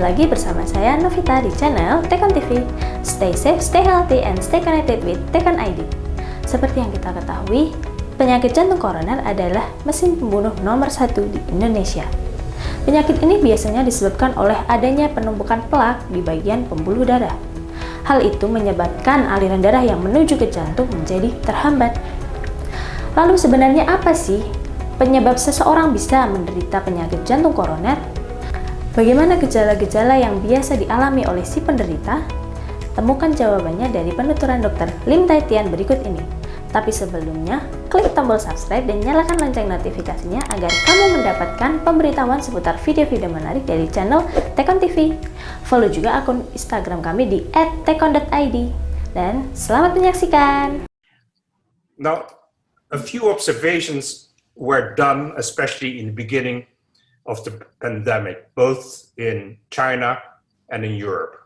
lagi bersama saya Novita di channel Tekon TV. Stay safe, stay healthy, and stay connected with Tekon ID. Seperti yang kita ketahui, penyakit jantung koroner adalah mesin pembunuh nomor 1 di Indonesia. Penyakit ini biasanya disebabkan oleh adanya penumpukan plak di bagian pembuluh darah. Hal itu menyebabkan aliran darah yang menuju ke jantung menjadi terhambat. Lalu sebenarnya apa sih penyebab seseorang bisa menderita penyakit jantung koroner? Bagaimana gejala-gejala yang biasa dialami oleh si penderita? Temukan jawabannya dari penuturan Dr. Lim Tai Tian berikut ini. Tapi sebelumnya, klik tombol subscribe dan nyalakan lonceng notifikasinya agar kamu mendapatkan pemberitahuan seputar video-video menarik dari channel Tekon TV. Follow juga akun Instagram kami di @tekon.id. Dan selamat menyaksikan! Now, a few observations were done, especially in the beginning of the pandemic, both in China and in Europe.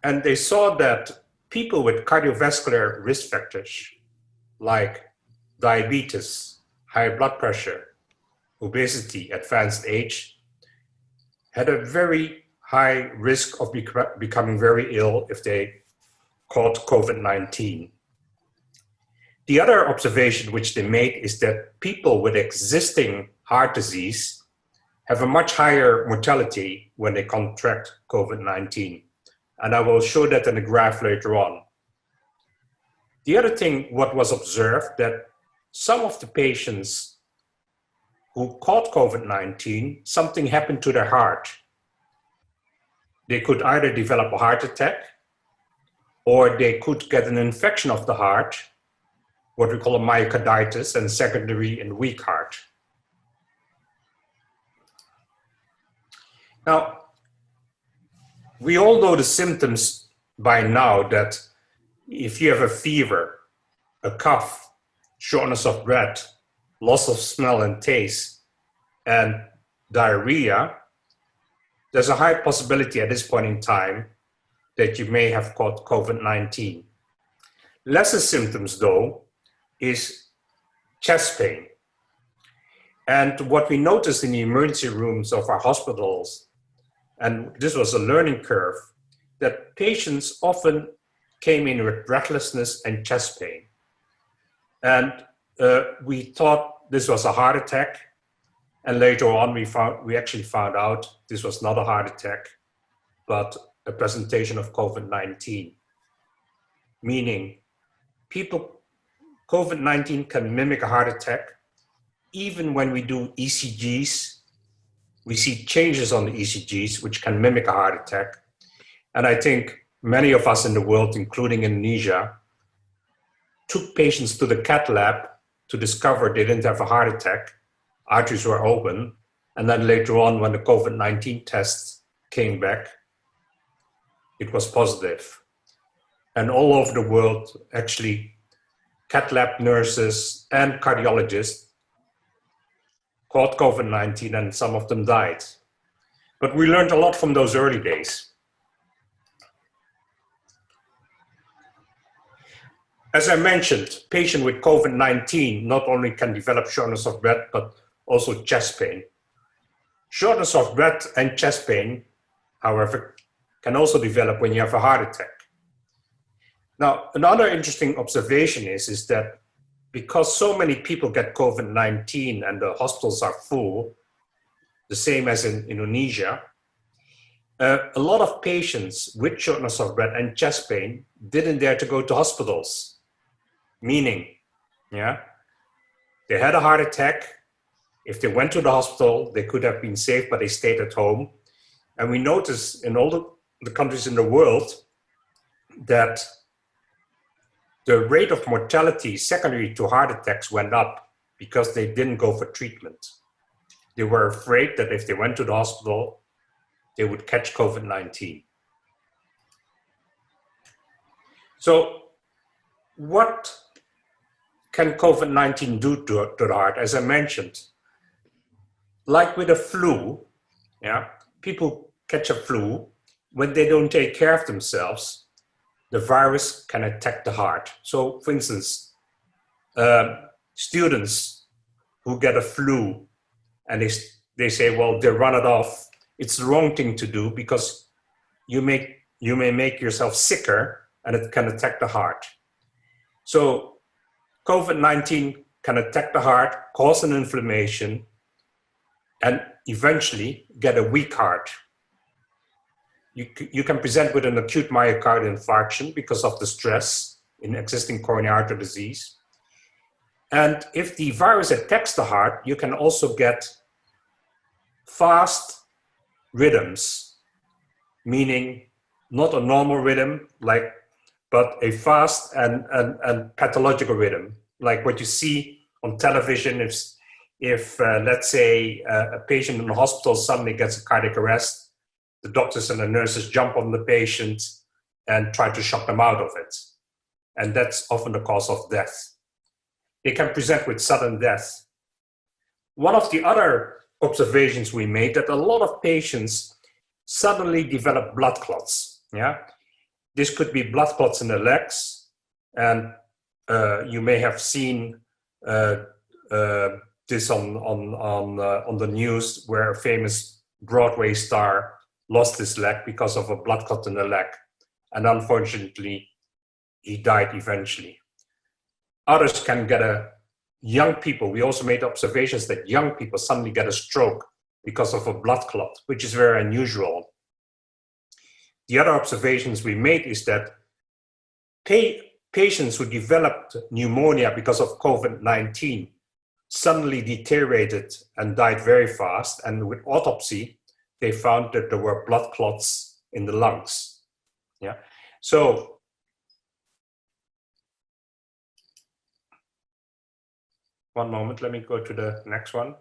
And they saw that people with cardiovascular risk factors, like diabetes, high blood pressure, obesity, advanced age, had a very high risk of becoming very ill if they caught COVID-19. The other observation which they made is that people with existing heart disease have a much higher mortality when they contract COVID-19. And I will show that in a graph later on. The other thing, what was observed, that some of the patients who caught COVID-19, something happened to their heart. They could either develop a heart attack, or they could get an infection of the heart, what we call a myocarditis, and secondary and weak heart. Now, we all know the symptoms by now, that if you have a fever, a cough, shortness of breath, loss of smell and taste, and diarrhea, there's a high possibility at this point in time that you may have caught COVID-19. Lesser symptoms, though, is chest pain. And what we noticed in the emergency rooms of our hospitals, and this was a learning curve, that patients often came in with breathlessness and chest pain. And we thought this was a heart attack. And later on, we actually found out this was not a heart attack, but a presentation of COVID-19. Meaning, COVID-19 can mimic a heart attack. Even when we do ECGs, we see changes on the ECGs, which can mimic a heart attack. And I think many of us in the world, including Indonesia, took patients to the cath lab to discover they didn't have a heart attack, arteries were open, and then later on when the COVID-19 tests came back, it was positive. And all over the world, actually, cath lab nurses and cardiologists caught COVID-19, and some of them died. But we learned a lot from those early days. As I mentioned, patient with COVID-19 not only can develop shortness of breath, but also chest pain. Shortness of breath and chest pain, however, can also develop when you have a heart attack. Now, another interesting observation is that because so many people get COVID-19 and the hospitals are full, the same as in Indonesia, a lot of patients with shortness of breath and chest pain didn't dare to go to hospitals. Meaning, they had a heart attack. If they went to the hospital, they could have been safe, but they stayed at home. And we notice in all the countries in the world that the rate of mortality secondary to heart attacks went up because they didn't go for treatment. They were afraid that if they went to the hospital, they would catch COVID-19. So what can COVID-19 do to the heart? As I mentioned, like with a flu, people catch a flu. When they don't take care of themselves, the virus can attack the heart. So, for instance, students who get a flu and they say, well, they run it off it's the wrong thing to do because you may make yourself sicker and it can attack the heart. So COVID-19 can attack the heart, cause an inflammation, and eventually get a weak heart. You can present with an acute myocardial infarction because of the stress in existing coronary artery disease. And if the virus attacks the heart, you can also get fast rhythms, meaning not a normal rhythm, but a fast and pathological rhythm, like what you see on television. If let's say a patient in the hospital suddenly gets a cardiac arrest, the doctors and the nurses jump on the patient and try to shock them out of it. And that's often the cause of death. They can present with sudden death. One of the other observations we made that a lot of patients suddenly develop blood clots. Yeah, this could be blood clots in the legs, and you may have seen this on the news where a famous Broadway star lost his leg because of a blood clot in the leg, and unfortunately, he died eventually. Others can get young people. We also made observations that young people suddenly get a stroke because of a blood clot, which is very unusual. The other observations we made is that patients who developed pneumonia because of COVID-19 suddenly deteriorated and died very fast. And with autopsy, they found that there were blood clots in the lungs. Yeah. So one moment, let me go to the next one.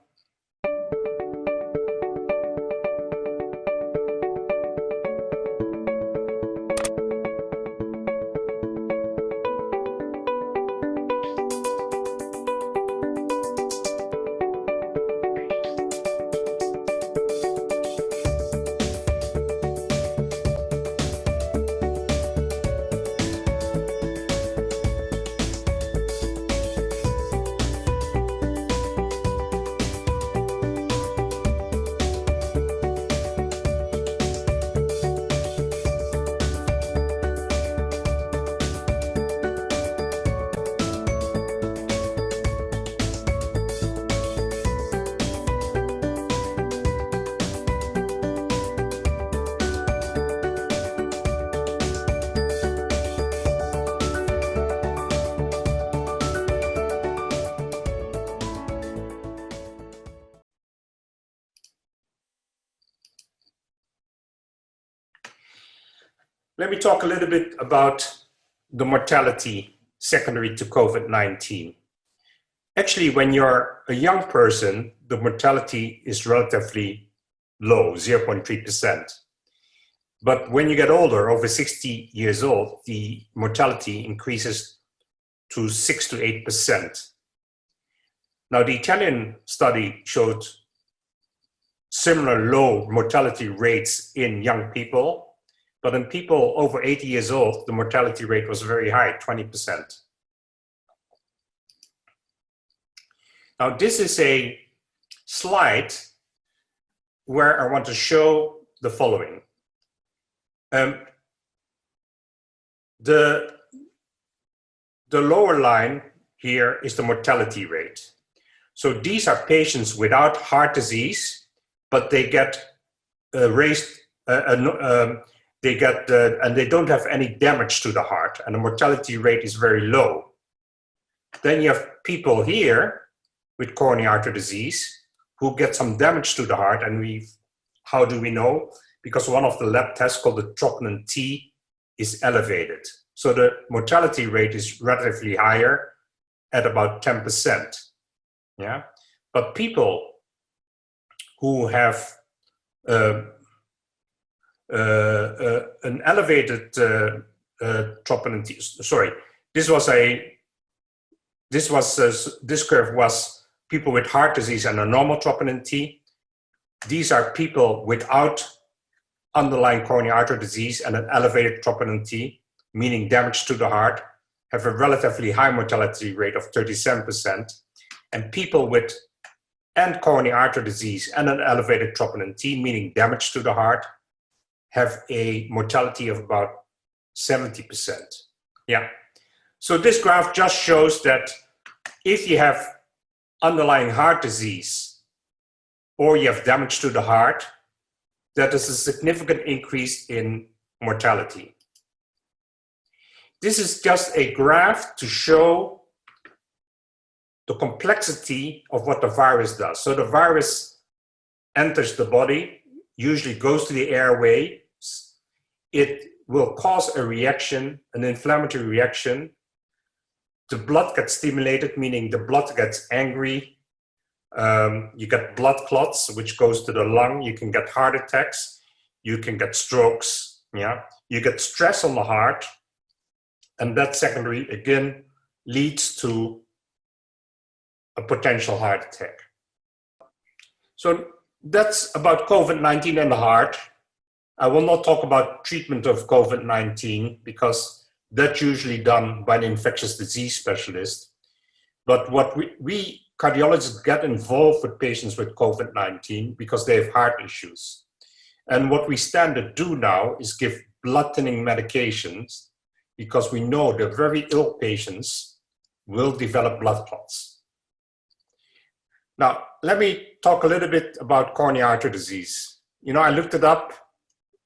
Let me talk a little bit about the mortality secondary to COVID-19. Actually, when you're a young person, the mortality is relatively low, 0.3%. But when you get older, over 60 years old, the mortality increases to 6 to 8%. Now, the Italian study showed similar low mortality rates in young people, but in people over 80 years old, the mortality rate was very high, 20%. Now, this is a slide where I want to show the following. The lower line here is the mortality rate. So these are patients without heart disease, but they get and they don't have any damage to the heart, and the mortality rate is very low. Then you have people here with coronary artery disease who get some damage to the heart, and how do we know? Because one of the lab tests called the troponin T is elevated. So the mortality rate is relatively higher at about 10%. Yeah, but people who have an elevated troponin T. Sorry, this curve was people with heart disease and a normal troponin T. These are people without underlying coronary artery disease and an elevated troponin T, meaning damage to the heart, have a relatively high mortality rate of 37%. And people with and coronary artery disease and an elevated troponin T, meaning damage to the heart, have a mortality of about 70%. Yeah. So this graph just shows that if you have underlying heart disease or you have damage to the heart, that is a significant increase in mortality. This is just a graph to show the complexity of what the virus does. So the virus enters the body, usually goes to the airway. It will cause a reaction, an inflammatory reaction. The blood gets stimulated, meaning the blood gets angry. You get blood clots, which goes to the lung. You can get heart attacks. You can get strokes. Yeah, you get stress on the heart, and that secondary again leads to a potential heart attack. So that's about COVID-19 and the heart. I will not talk about treatment of COVID-19 because that's usually done by an infectious disease specialist. But what we cardiologists get involved with patients with COVID-19 because they have heart issues. And what we stand to do now is give blood thinning medications because we know that very ill patients will develop blood clots. Now, let me talk a little bit about coronary artery disease. You know, I looked it up.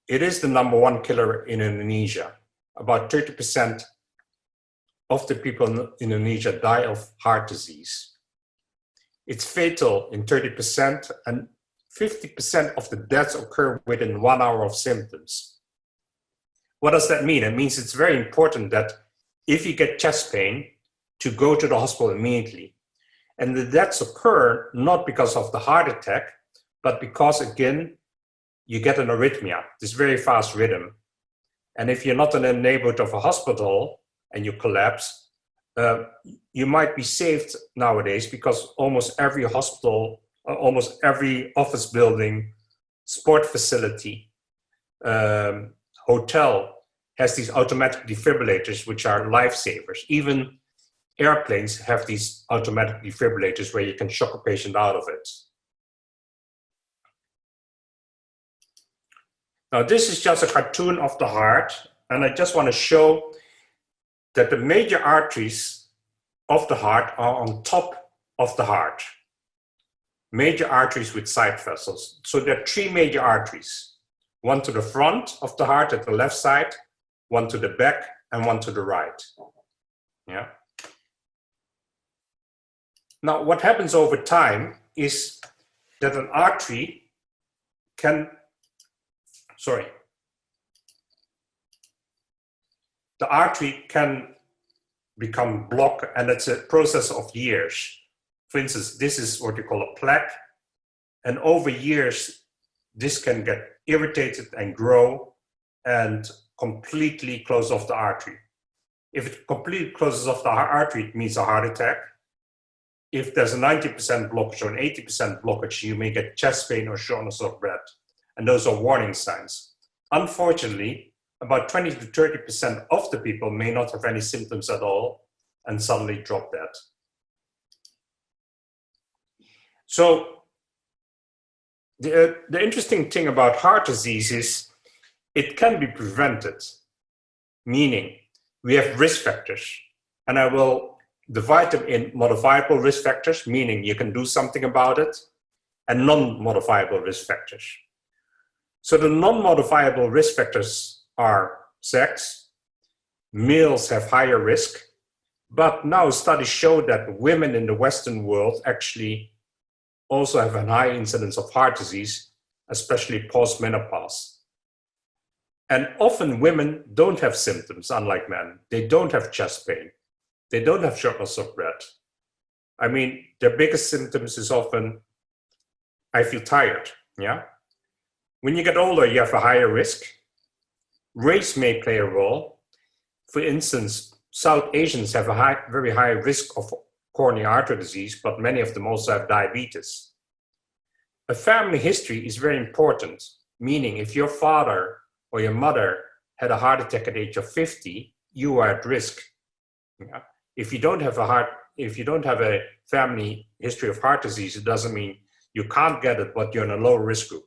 It is the #1 killer in Indonesia. About 30% of the people in Indonesia die of heart disease. It's fatal in 30%, and 50% of the deaths occur within 1 hour of symptoms. What does that mean? It means it's very important that if you get chest pain, to go to the hospital immediately. And the deaths occur not because of the heart attack, but because, again, you get an arrhythmia, this very fast rhythm. And if you're not in a neighborhood of a hospital and you collapse, you might be saved nowadays because almost every hospital, almost every office building, sport facility, hotel has these automatic defibrillators, which are lifesavers. Even airplanes have these automatic defibrillators where you can shock a patient out of it. Now, this is just a cartoon of the heart, and I just want to show that the major arteries of the heart are on top of the heart. Major arteries with side vessels. So there are 3 major arteries. One to the front of the heart at the left side, one to the back, and one to the right. Yeah. Now, what happens over time is that an artery can the artery can become blocked, and it's a process of years. For instance, this is what you call a plaque, and over years, this can get irritated and grow and completely close off the artery. If it completely closes off the artery, it means a heart attack. If there's a 90% blockage or an 80% blockage, you may get chest pain or shortness of breath. And those are warning signs. Unfortunately, about 20 to 30% of the people may not have any symptoms at all and suddenly drop dead. So the interesting thing about heart disease is it can be prevented, meaning we have risk factors. And I will divide them in modifiable risk factors, meaning you can do something about it, and non-modifiable risk factors. So the non-modifiable risk factors are sex. Males have higher risk, but now studies show that women in the Western world actually also have a high incidence of heart disease, especially post-menopause. And often women don't have symptoms, unlike men. They don't have chest pain. They don't have shortness of breath. I mean, their biggest symptoms is often, I feel tired, yeah? When you get older, you have a higher risk. Race may play a role. For instance, South Asians have a very high risk of coronary artery disease, but many of them also have diabetes. A family history is very important, meaning if your father or your mother had a heart attack at the age of 50, you are at risk. Yeah? If you don't have a heart if you don't have a family history of heart disease, it doesn't mean you can't get it, but you're in a low risk group.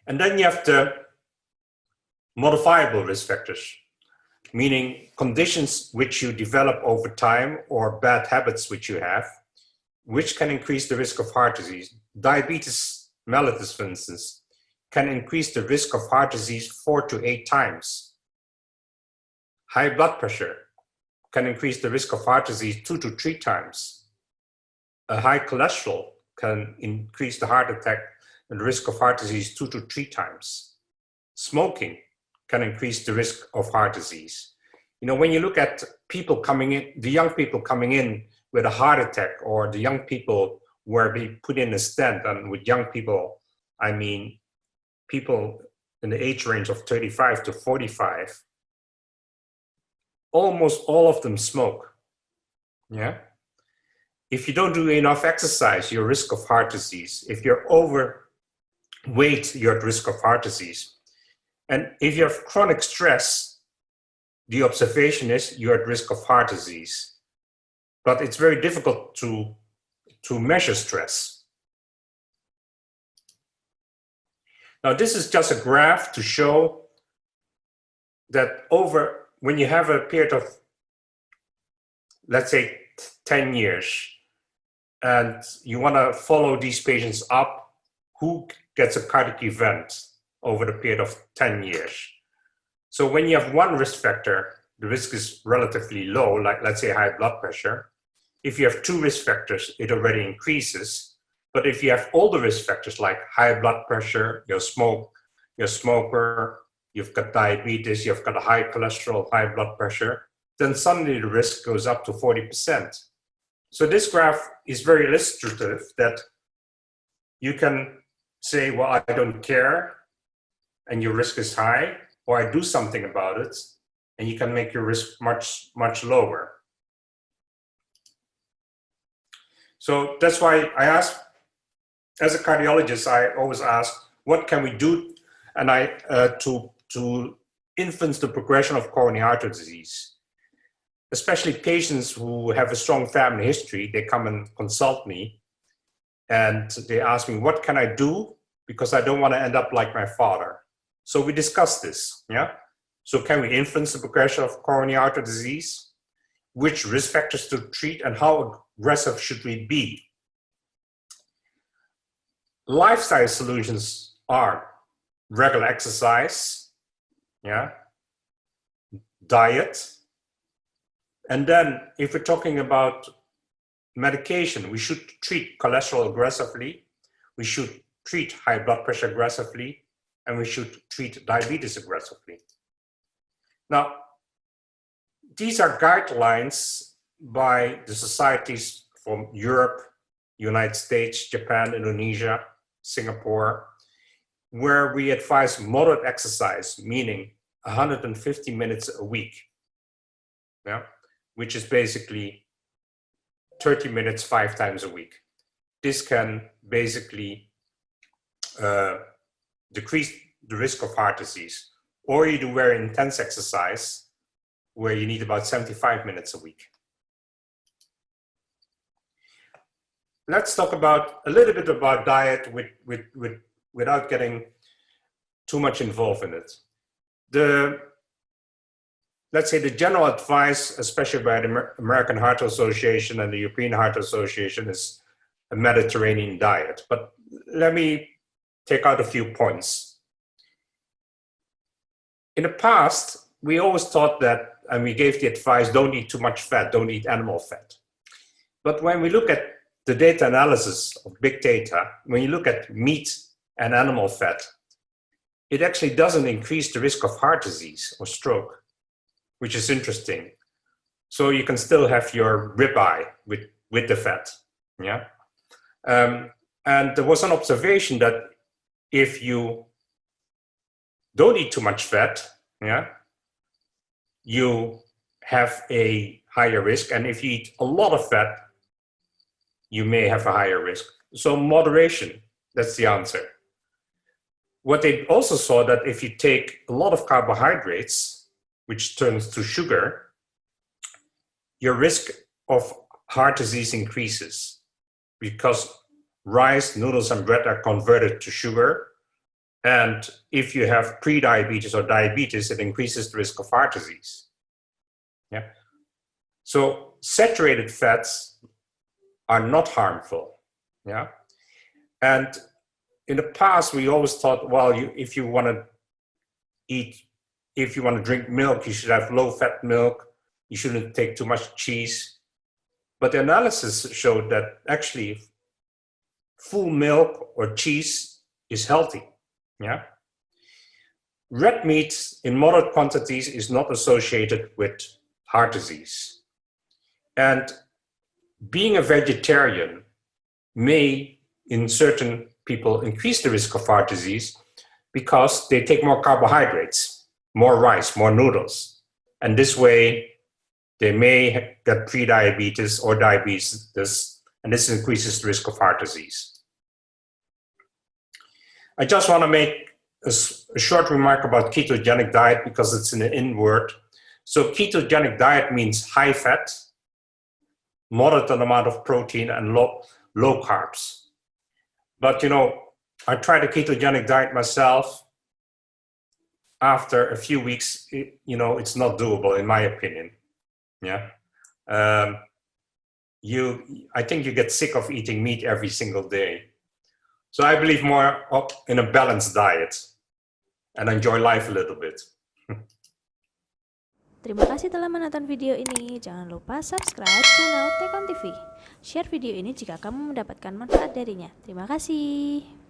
And then you have the modifiable risk factors, meaning conditions which you develop over time or bad habits which you have, which can increase the risk of heart disease. Diabetes mellitus, for instance, can increase the risk of heart disease 4 to 8 times. High blood pressure can increase the risk of heart disease 2 to 3 times. A high cholesterol can increase the heart attack and the risk of heart disease 2 to 3 times. Smoking can increase the risk of heart disease. You know, when you look at people coming in, the young people coming in with a heart attack, or the young people where we put in a stent, and with young people, I mean people in the age range of 35 to 45, almost all of them smoke. Yeah. If you don't do enough exercise, your risk of heart disease. If you're overweight, you're at risk of heart disease. And if you have chronic stress, the observation is you're at risk of heart disease. But it's very difficult to measure stress. Now, this is just a graph to show that when you have a period of, let's say, 10 years, and you want to follow these patients up, who gets a cardiac event over the period of 10 years. So when you have one risk factor, the risk is relatively low, like let's say high blood pressure. If you have 2 risk factors, it already increases. But if you have all the risk factors like high blood pressure, you're a smoker, you've got diabetes, you've got a high cholesterol, high blood pressure, then suddenly the risk goes up to 40%. So this graph is very illustrative that you can say, well, I don't care, and your risk is high, or I do something about it, and you can make your risk much, much lower. So that's why I ask, as a cardiologist, I always ask, what can we do to influence the progression of coronary artery disease? Especially patients who have a strong family history, they come and consult me, and they ask me, what can I do? Because I don't want to end up like my father. So we discuss this, yeah? So can we influence the progression of coronary artery disease? Which risk factors to treat, and how aggressive should we be? lifestyle solutions are regular exercise, diet, and then if we're talking about medication, we should treat cholesterol aggressively, we should treat high blood pressure aggressively, and we should treat diabetes aggressively. Now, these are guidelines by the societies from Europe, United States, Japan, Indonesia, Singapore, where we advise moderate exercise, meaning 150 minutes a week, which is basically 30 minutes 5 times a week. This can basically decrease the risk of heart disease. Or you do very intense exercise where you need about 75 minutes a week. Let's talk about a little bit about diet without getting too much involved in it. Let's say the general advice, especially by the American Heart Association and the European Heart Association, is a Mediterranean diet. But let me take out a few points. In the past, we always thought that, and we gave the advice, don't eat too much fat, don't eat animal fat. But when we look at the data analysis of big data, when you look at meat and animal fat, it actually doesn't increase the risk of heart disease or stroke, which is interesting. So you can still have your ribeye with the fat, and there was an observation that if you don't eat too much fat, you have a higher risk, and if you eat a lot of fat, you may have a higher risk. So moderation, that's the answer. What they also saw that if you take a lot of carbohydrates, which turns to sugar, your risk of heart disease increases because rice, noodles, and bread are converted to sugar. And if you have pre-diabetes or diabetes, it increases the risk of heart disease. So saturated fats are not harmful. And in the past, we always thought, well, if you want to drink milk, you should have low-fat milk. You shouldn't take too much cheese. But the analysis showed that actually full milk or cheese is healthy. Red meat in moderate quantities is not associated with heart disease. And being a vegetarian may, in certain people, increase the risk of heart disease because they take more carbohydrates, more rice, more noodles. And this way, they may get pre-diabetes or diabetes, and this increases the risk of heart disease. I just want to make a short remark about ketogenic diet because it's an in word. So ketogenic diet means high fat, moderate amount of protein, and low carbs. But I tried a ketogenic diet myself. After a few weeks, it's not doable, in my opinion. I think you get sick of eating meat every single day. So I believe more in a balanced diet and enjoy life a little bit. Terima kasih telah menonton video ini. Jangan lupa subscribe channel Tekon TV. Share video ini jika kamu mendapatkan manfaat darinya. Terima kasih.